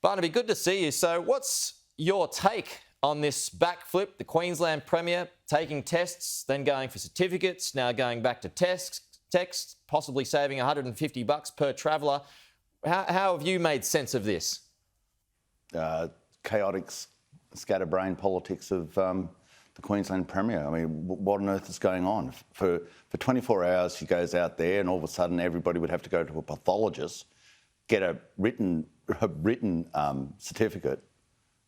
Barnaby, good to see you. So what's your take on this backflip, the Queensland Premier taking tests, then going for certificates, now going back to tests, possibly saving $150 per traveller? How have you made sense of this? Chaotic scatterbrain politics of the Queensland Premier. I mean, what on earth is going on? For 24 hours, she goes out there and all of a sudden everybody would have to go to a pathologist, get a written certificate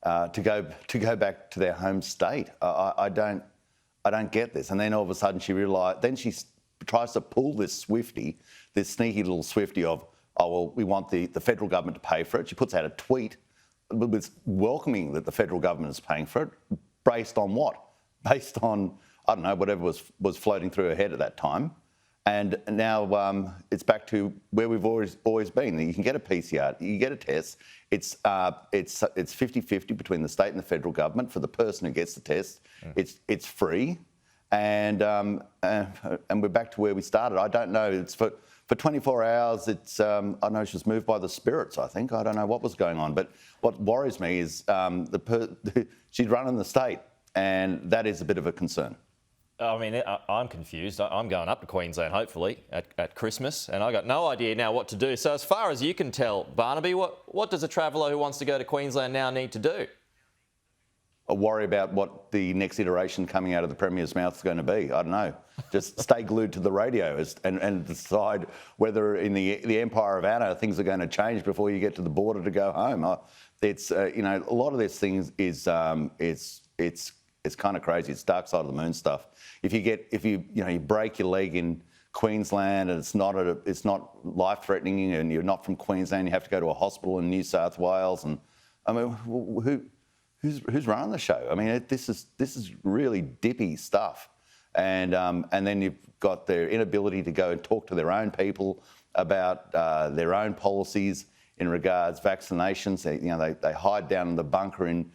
to go back to their home state. I don't get this. And then all of a sudden she tries to pull this sneaky little Swifty of, oh, well, we want the federal government to pay for it. She puts out a tweet with welcoming that the federal government is paying for it. Based on what? Based on, I don't know, whatever was floating through her head at that time. And now it's back to where we've always been. You can get a PCR, you get a test. It's 50-50 between the state and the federal government for the person who gets the test. It's free, and we're back to where we started. I don't know. It's for 24 hours. It's I don't know. She was moved by the spirits. I think I don't know what was going on. But what worries me is she's running the state, and that is a bit of a concern. I mean, I'm confused. I'm going up to Queensland, hopefully, at Christmas, and I've got no idea now what to do. So as far as you can tell, Barnaby, what does a traveller who wants to go to Queensland now need to do? I worry about what the next iteration coming out of the Premier's mouth is going to be. I don't know. Just stay glued to the radio and decide whether in the Empire of Anna things are going to change before you get to the border to go home. It's a lot of this thing is it's kind of crazy. It's dark side of the moon stuff. If you break your leg in Queensland and it's not life threatening and you're not from Queensland, you have to go to a hospital in New South Wales. And I mean, who's running the show? I mean, this is really dippy stuff. And then you've got their inability to go and talk to their own people about their own policies in regards vaccinations. They hide down in the bunker in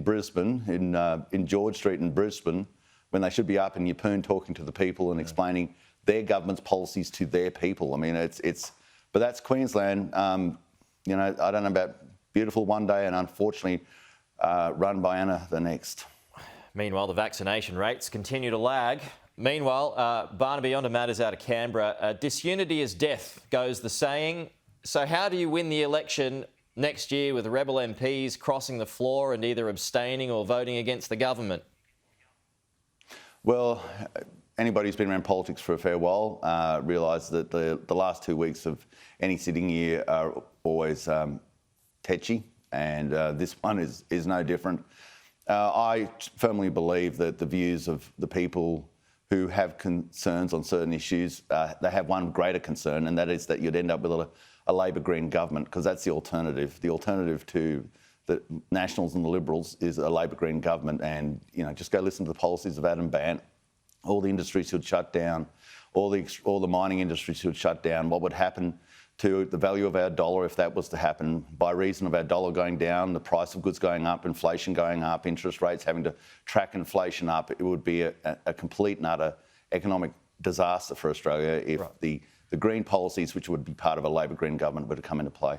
Brisbane, in George Street in Brisbane, when they should be up in Yeppoon talking to the people and explaining their government's policies to their people. I mean, but that's Queensland. I don't know about beautiful one day and unfortunately run by Anna the next. Meanwhile, the vaccination rates continue to lag. Meanwhile, Barnaby, on to matters out of Canberra. Disunity is death, goes the saying. So how do you win the election next year with Rebel MPs crossing the floor and either abstaining or voting against the government? Well, anybody who's been around politics for a fair while realises that the last 2 weeks of any sitting year are always tetchy, and this one is no different. I firmly believe that the views of the people who have concerns on certain issues, they have one greater concern, and that is that you'd end up with a Labor Green government, because that's the alternative. The alternative to the Nationals and the Liberals is a Labor Green government, and just go listen to the policies of Adam Bant. All the industries should shut down, all the mining industries should shut down. What would happen to the value of our dollar if that was to happen? By reason of our dollar going down, the price of goods going up, inflation going up, interest rates having to track inflation up, it would be a complete and utter economic disaster for Australia if the green policies, which would be part of a Labor Green government, were to come into play.